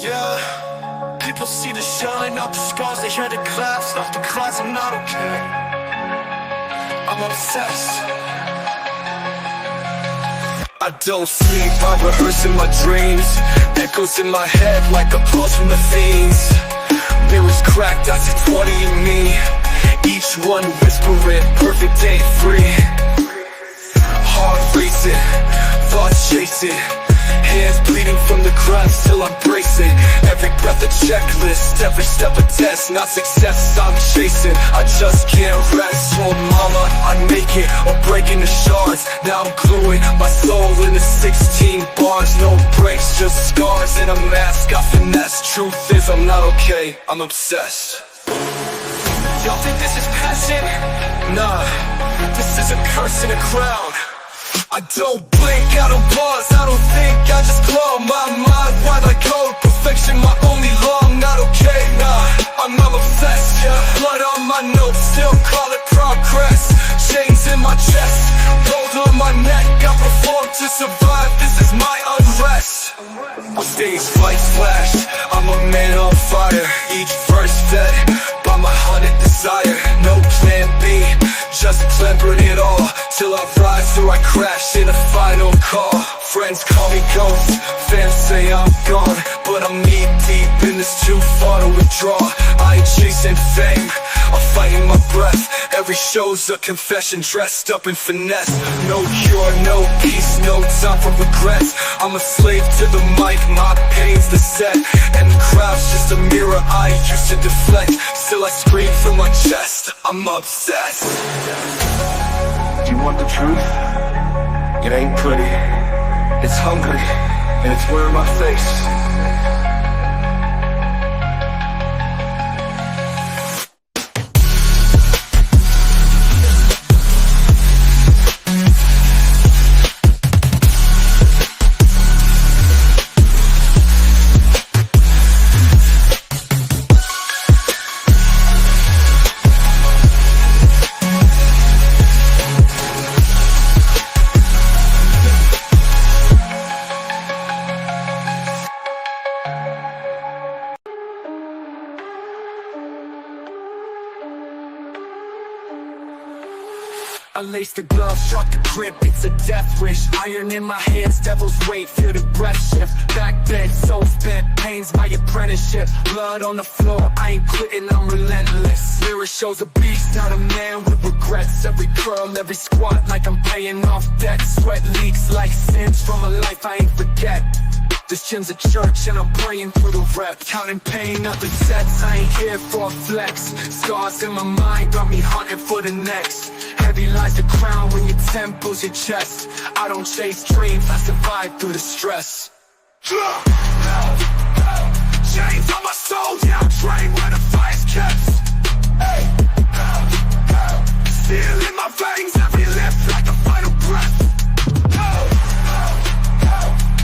Yeah, people see the shine, not the scars, they hear the claps. Not the cries, I'm not okay. I'm obsessed. I don't sleep, I'm rehearsing my dreams. Echoes in my head like a pulse from the fiends. Mirrors cracked, I see 20 in me. Each one whispering, perfect day free. Heart racing, thoughts chasing. Hands bleeding from the cracks till I'm bracing. Every breath a checklist, every step a test. Not success I'm chasing, I just can't rest. Told mama I'd make it or breaking the shards. Now I'm gluing my soul into 16 bars. No breaks, just scars and a mask. I finesse, truth is I'm not okay, I'm obsessed. Y'all think this is passion? Nah, this is a curse and a crown. I don't blink, I don't pause, I don't think, I just glow. My mind, wide like gold, perfection my only law. I'm not okay, nah, I'm obsessed, yeah. Blood on my notes, still call it progress. Chains in my chest, gold on my neck. I perform to survive, this is my unrest. Stage lights flash, I'm a man on fire. Each verse fed by my haunted desire. No plan B, just clever it all. Till I rise or I crash in a final call. Friends call me ghost, fans say I'm gone. But I'm knee deep in this, too far to withdraw. I ain't chasing fame, I'm fighting my breath. Every show's a confession dressed up in finesse. No cure, no peace, no time for regrets. I'm a slave to the mic, my pain's the set. And the crowd's just a mirror I used to deflect. Still I scream from my chest, I'm obsessed. Do you want the truth? It ain't pretty, it's hungry, and it's wearing my face. I lace the glove, shot the grip, it's a death wish. Iron in my hands, devil's weight, feel the breath shift. Back bed, soul spent, pain's my apprenticeship. Blood on the floor, I ain't quitting, I'm relentless. Mirror shows a beast, not a man with regrets. Every curl, every squat, like I'm paying off debt. Sweat leaks like sins from a life I ain't forget. This gym's a church and I'm praying through the rep. Counting pain, nothing sets, I ain't here for a flex. Scars in my mind got me hunting for the next. Heavy lies the crown when your temples, your chest. I don't chase dreams, I survive through the stress. Chains on my soul, yeah, I'm trained where the fire's kept. Steel in my veins, every lift like a final breath.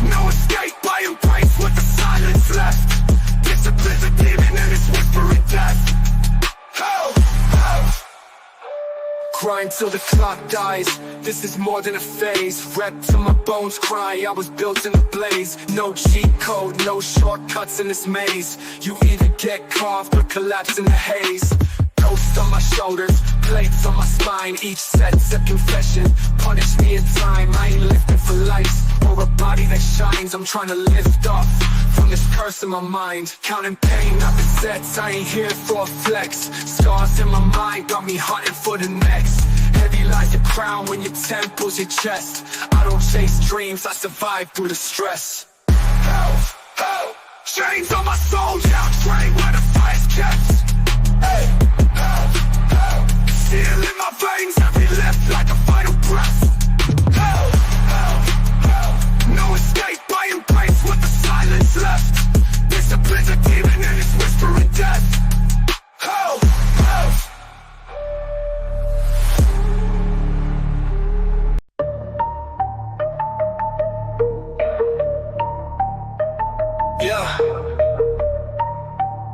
No escape, I embrace what the silence left. Discipline's a demon and it's whispering death. Grind till the clock dies, this is more than a phase. Rep till my bones cry, I was built in a blaze. No cheat code, no shortcuts in this maze. You either get carved or collapse in the haze. Ghosts on my shoulders, plates on my spine. Each set's a confession, punish me in time. I ain't lifting for life, or a body that shines. I'm trying to lift off from this curse in my mind. Counting pain, not the sets, I ain't here for a flex. Scars in my mind, got me hunting for the next. Heavy lies the crown when your temples, your chest. I don't chase dreams, I survive through the stress. Chains on my soul, yeah, I'm trained where the fire's kept. Steel in my veins, every lift like a final breath. No escape, I embrace what the silence left. Discipline's a demon and it's whispering death. Yeah.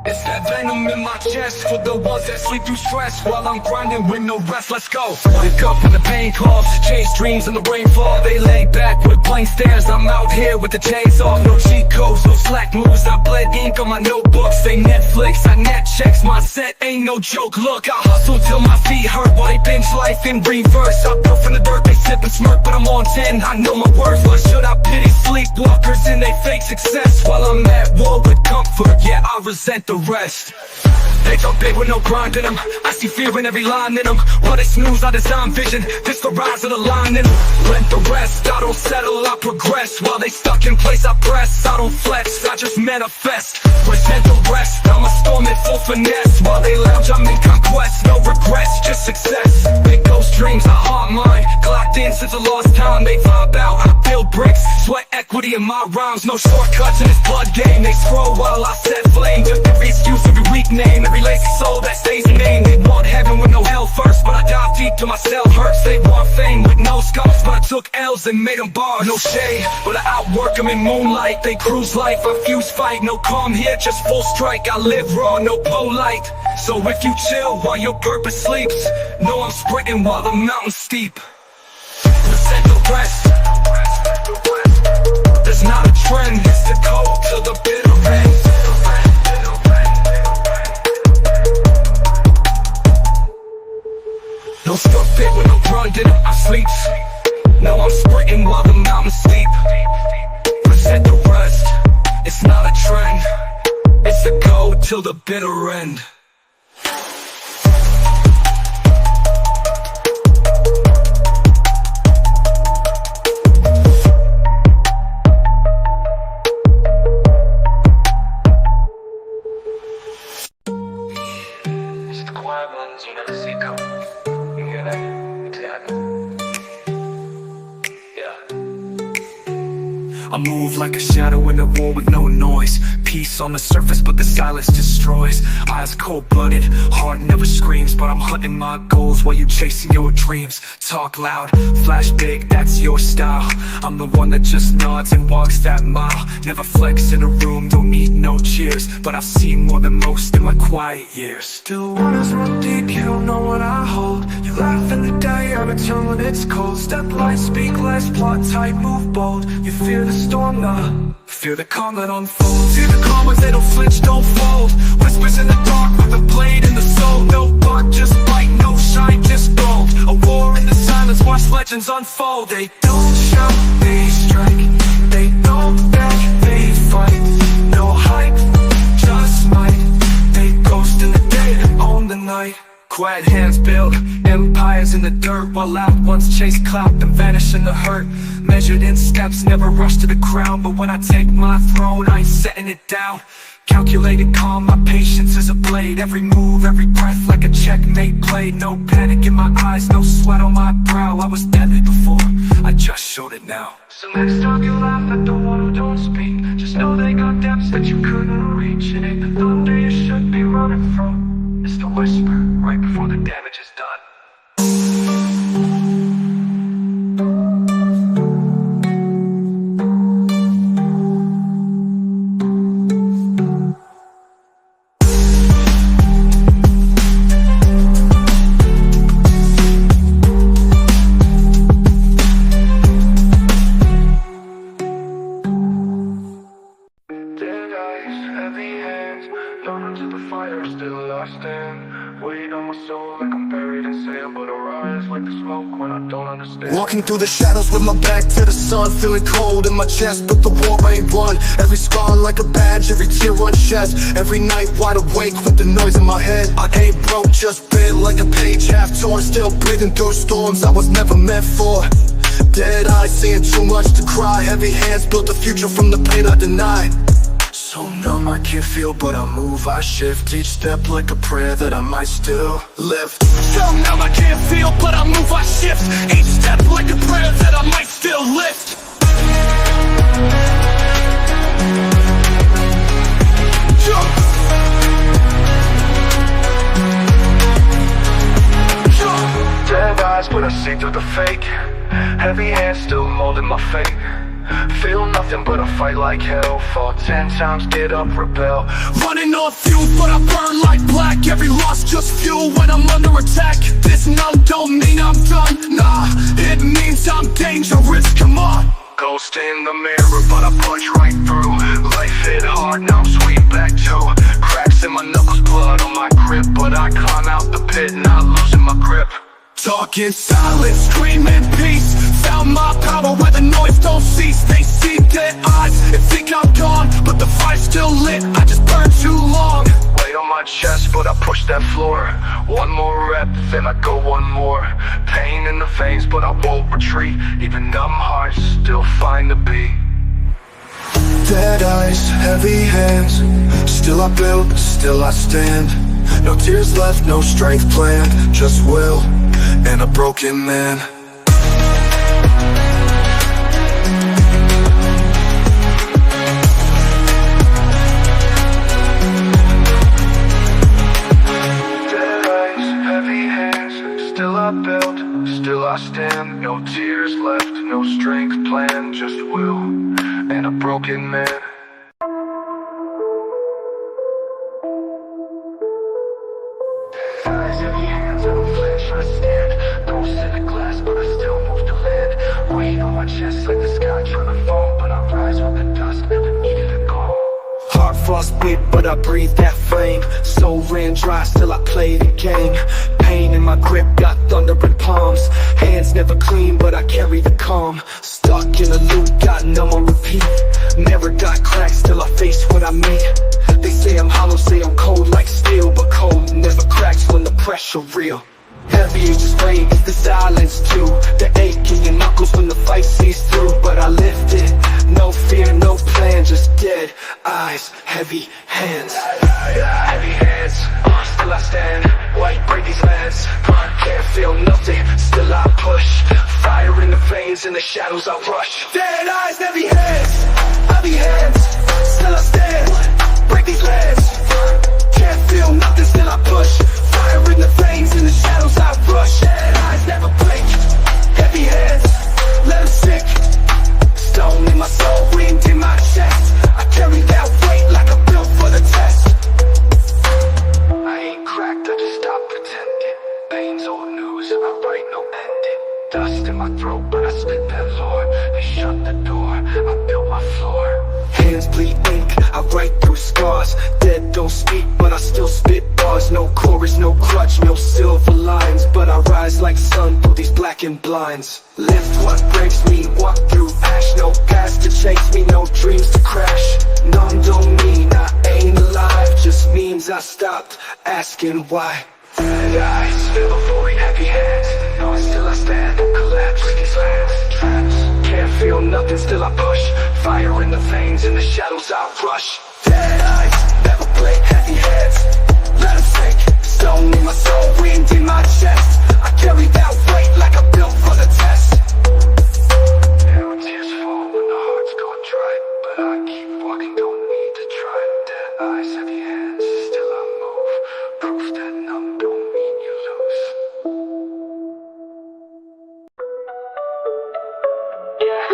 It's that venom in my chest for the ones that sleep through stress while I'm grinding with no rest. Let's go. Wake up when the pain calls, chase dreams in the rainfall. They lay back with blank stares. I'm out here with the chains off. No cheat codes, no slack moves, I blend ink on my notebooks. They Netflix, I net checks, my set ain't no joke. Look, I hustle till my feet hurt while they binge life in reverse. I built from the dirt, they sip and smirk, but I'm on 10, I know my worth. Why should I pity sleepwalkers in they fake success while I'm at war with comfort? Yeah, I resent the rest. They talk big with no grind in them. I see fear in every line in them. While they snooze, I design vision. This the rise of the line in them. Let the rest, I don't settle, I progress. While they stuck in place, I press. I don't flex, I just manifest. Present the rest, I'm a storm in full finesse. While they lounge, I make conquest. No regrets, just success. Big ghost dreams, I haunt mine. Clocked in since a lost time, they vibe out. I build bricks, sweat equity in my rhymes. No shortcuts in this blood game. They scroll while I set flame. Just every excuse, every weak name. Every lazy soul that stays in name. They want heaven with no hell first, but I dive deep till myself hurts. They want fame with no scars, but I took L's and made them bar. No shade, but I outwork them in moonlight. They cruise life, I fuse fight. No calm here, just full strike. I live raw, no polite. So if you chill while your purpose sleeps, know I'm sprinting while the mountain's steep. Present the rest. There's not a trend, it's the code to the bitter end. No stuck bit with no grunt in it, I sleeps. Now I'm sprinting while the mountains steep. Present the rest, it's not a trend. It's the go till the bitter end. It's the quiet ones you never see coming. You hear that? Exactly. I move like a shadow in a war with no noise. Peace on the surface, but the silence destroys. Eyes cold-blooded, heart never screams, but I'm hunting my goals while you chasing your dreams. Talk loud, flash big, that's your style. I'm the one that just nods and walks that mile. Never flex in a room, don't need no cheers, but I've seen more than most in my quiet years. Still waters run deep, you don't know what I hold. You laugh in the day, I return when it's cold. Step light, speak less, plot tight, move bold. You fear the storm, nah, fear the calm that unfolds. See the calm ones, they don't flinch, don't fold. Whispers in the dark with a blade in the soul. No bark, just bite, no shine, just gold. A war in the silence, watch legends unfold. They don't shout, they strike. They don't beg, they fight. No hype, just might. They ghost in the day and own the night. Quiet hands build empires in the dirt, while loud ones chase clout and vanish in the hurt. Measured in steps, never rush to the crown, but when I take my throne, I ain't setting it down. Calculated calm, my patience is a blade. Every move, every breath like a checkmate play. No panic in my eyes, no sweat on my brow. I was deadly before, I just showed it now. So next time you laugh at the one who don't speak, just know they got depths that you couldn't reach. It ain't the thunder you should be running from, it's the whisper right before the damage is done. Walking through the shadows with my back to the sun, feeling cold in my chest, but the war ain't won. Every scar like a badge, every tear unshed. Every night wide awake with the noise in my head. I ain't broke, just bent like a page half torn. Still breathing through storms I was never meant for. Dead eyes seeing too much to cry. Heavy hands built a future from the pain I denied. So numb I can't feel, but I move, I shift. Each step like a prayer that I might still live. So numb I can't feel, but I move, I shift. Each step like a prayer that I might still lift. Dead eyes, but I see through the fake. Heavy hands still molding my fate. Feel nothing but a fight like hell. Fall 10 times, get up, rebel. Running on fumes, but I burn like black. Every loss just fuel when I'm under attack. This numb don't mean I'm done, nah. It means I'm dangerous, come on. Ghost in the mirror, but I punch right through. Life hit hard. Talking silence, screaming peace. Found my power where the noise don't cease. They see dead eyes and think I'm gone, but the fire's still lit, I just burned too long. Weight on my chest, but I push that floor. One more rep, then I go one more. Pain in the veins, but I won't retreat. Even numb hearts still find the beat. Dead eyes, heavy hands. Still I build, still I stand. No tears left, no strength planned. Just will and a broken man. Dead eyes, heavy hands. Still I build, still I stand. No tears left, no strength planned. Just will and a broken man. Eyes, heavy hands, I don't flinch, I stand. Ghost in the glass, but I still move to land. Weight on my chest like the sky trying to fall, but I rise with the dust, never needed to go. Heart frostbit, but I breathe that flame. Soul ran dry, still I play the game. Pain in my grip, got thunder in palms. Hands never clean, but I carry the calm. Stuck in a loop, got numb on repeat. Never got cracked, still I face what I mean. They say I'm hollow, say I'm cold like steel, but cold never cracks when the pressure real. Heavy as rain, it's the silence too. The ache in your knuckles when the fight sees through. But I lift it, no fear, no plan, just dead eyes, heavy hands. Heavy hands, still I stand. White break these lands, can't feel nothing, still I push. Fire in the veins, in the shadows I rush. Dead eyes, heavy hands, still I stand. Break these lands, can't feel nothing, still I push. Fire in the veins, in the shadows I rush. Dead eyes never blink, heavy hands, let them sink. Stone in my soul, wind in my chest. I carry that weight like I'm built for the test. I ain't cracked, I just stop pretending. Pain's old news, I write no ending. Dust in my throat, but I spit that lore. They shut the door, I built my floor. Hands bleed ink, I write through scars. Dead don't speak, but I still spit bars. No chorus, no crutch, no silver lines. But I rise like sun through these blackened blinds. Lift what breaks me, walk through ash. No past to chase me, no dreams to crash. None don't mean I ain't alive, just means I stopped asking why. Red eyes, fill the void, heavy hands. No, still I stand, collapse with these lands. Traps, can't feel nothing, still I push. Fire in the veins, in the shadows I rush. Dead eyes, never play, heavy hands. Let them sink, stone in my soul, wind in my chest. I carry that weight like I'm built for the test. Now tears fall when the heart's gone dry, but I keep walking, don't need to try. Dead eyes, heavy hands, still I move. Proof that numb don't mean you lose. Yeah.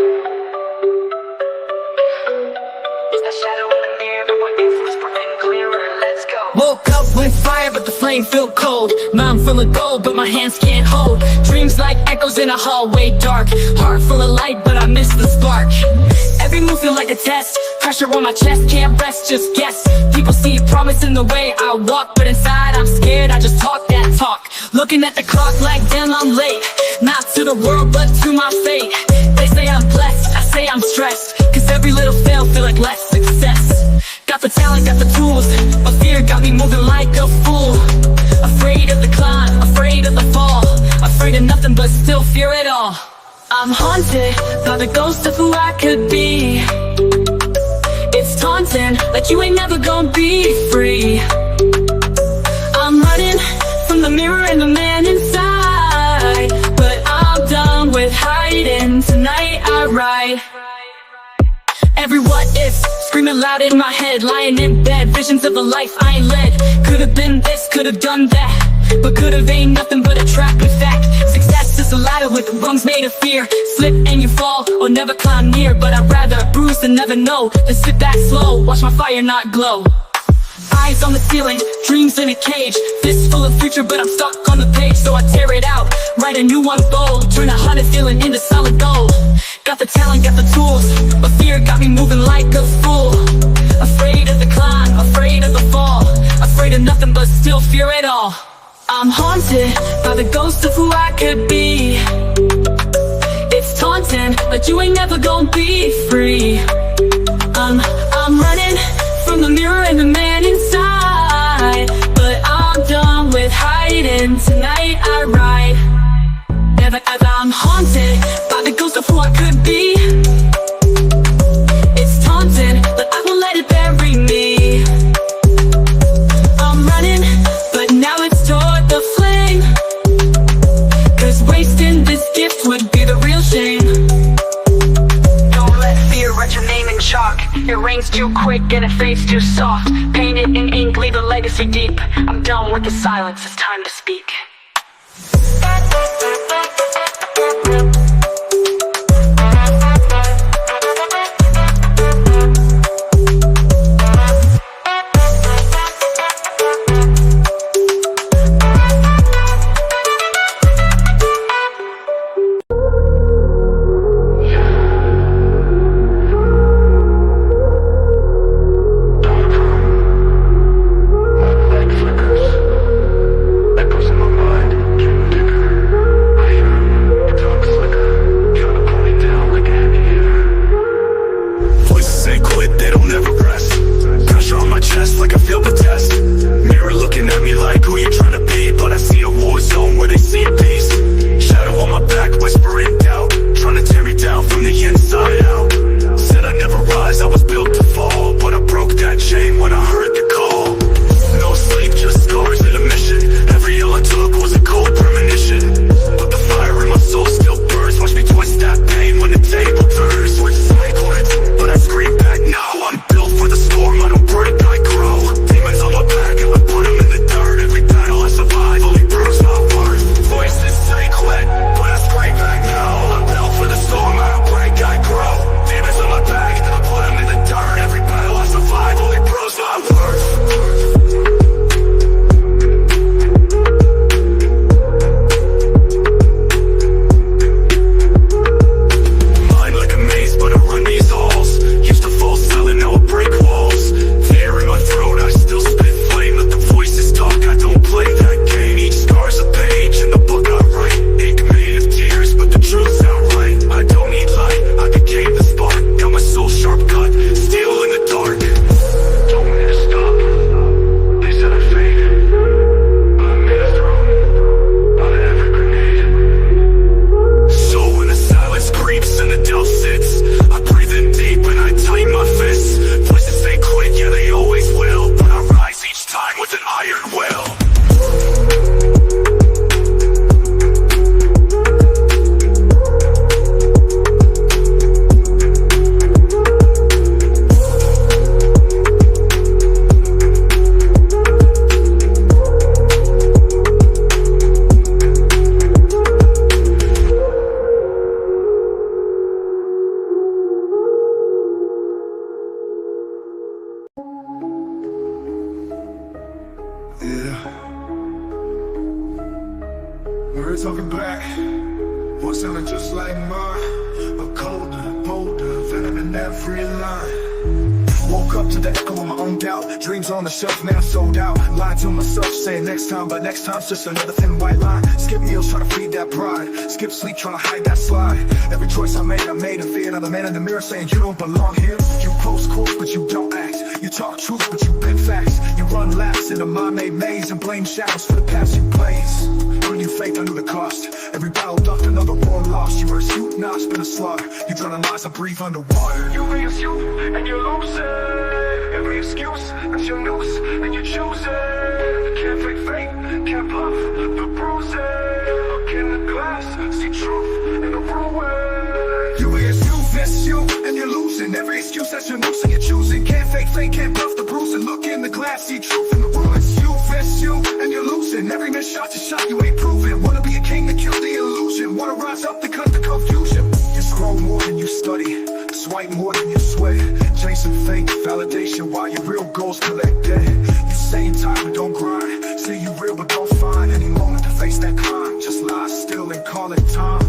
It's that shadow in the mirror, but my influence burning clearer. Let's go. Woke up with fire, but the flame feel cold. Mind full of gold, but my hands can't hold. Dreams like echoes in a hallway dark. Heart full of light, but I miss the spark. Every move feel like a test. Pressure on my chest, can't rest, just guess. People see promise in the way I walk, but inside I'm scared, I just talk that talk. Looking at the clock like damn I'm late. Not to the world, but to my fate. They say I'm blessed, I say I'm stressed. Cause every little fail feel like less success. Got the talent, got the tools, but fear got me moving like a fool. Afraid of the climb, afraid of the fall. Afraid of nothing but still fear it all. I'm haunted by the ghost of who I could be. It's taunting, like you ain't never gonna be free. I'm running from the mirror and the man inside, but I'm done with hiding. Tonight I ride. Every what if, screaming loud in my head. Lying in bed, visions of a life I ain't led. Could've been this, could've done that, but could've ain't nothing but a trap. In fact, success is a ladder with rungs made of fear. Slip and you fall, or never climb near. But I'd rather bruise than never know, than sit back slow, watch my fire not glow. Eyes on the ceiling, dreams in a cage. Fist full of future, but I'm stuck on the page. So I tear it out, write a new one bold. Turn a haunted feeling into solid gold. Got the talent, got the tools, but fear got me moving like a fool. Afraid of the climb, afraid of the fall. Afraid of nothing but still fear it all. I'm haunted by the ghost of who I could be. It's taunting, but you ain't never gonna be free. I'm running from the mirror and the man inside, but I'm done with hiding. Tonight I ride. Never ever, I'm haunted by the ghost of who I could be. It's taunting, but I won't let it bury me. I'm running, but now it's toward the flame, 'cause wasting this gift would be the real shame. Don't let fear write your name in chalk. It rains too quick and it fades too soft. Paint it in ink, leave a legacy deep. I'm done with the silence, it's time to speak. Like I feel the test. Mirror looking at me like, who you trying to be? But I see a war zone where they see a peace. Shadow on my back, whispering doubt, trying to tear me down from the inside out. Said I'd never rise, I was built to fall, but I broke that chain when I heard the call. No sleep, just scars and a mission. Every ill I took was a cold premonition, but the fire in my soul still burns. Watch me twist that pain when the table turns. Switch sideways, but I scream back now. I'm built for the storm, I don't break, I grow. Demons on my back, I put them in the dirt. Every battle I survive only proves my worth. Voices say quit, but I scream back now. I'm built for the storm, I don't break, I grow. Demons on my back, I put them in the dirt. Every battle I survive only proves my worth. We're talking back. One sounding just like mine, but colder, bolder, venom in every line. Woke up to the echo of my own doubt. Dreams on the shelf, now sold out. Lied to myself, saying next time, but next time's just another thin white line. Skip meals, trying to feed that pride. Skip sleep, trying to hide that slide. Every choice I made in fear. Another man in the mirror saying you don't belong here. You post quotes, but you don't act. You talk truth, but you bend facts. You run laps in a mind-made maze and blame shadows for the past you blaze. When you faked, I knew the cost. Every battle ducked, another war lost. You were you, not been a slug. You drown lies, I breathe underwater. You is you, and you lose it. Every excuse, that's your noose, and you choose it. Can't fake fate, can't bluff the bruising. Look in the glass, see truth in the ruin. You is you, that's you, and you're losing. Every excuse, that's your noose, and you're choosing. Can't fake fate, can't bluff the bruising. Look in the glass, see truth in the ruins. You, that's you, and you're losing. Every missed shot's a shot you ain't proving. Wanna be a king to kill the illusion. Wanna rise up to cut the confusion. You scroll more than you study, swipe more than you sweat. Chasing fake validation while your real goals collect debt. You say in time but don't grind. Say you real but don't find any moment to face that crime. Just lie still and call it time.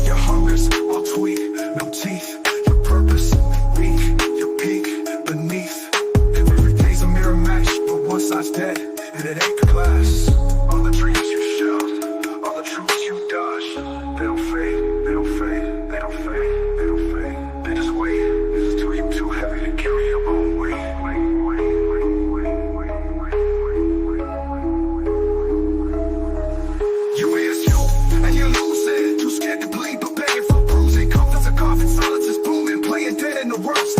Your hunger's all tweak, no teeth. Your purpose weak, your peak beneath. Every day's a mirror match, but one side's dead and it ain't glass. All the dreams you worst.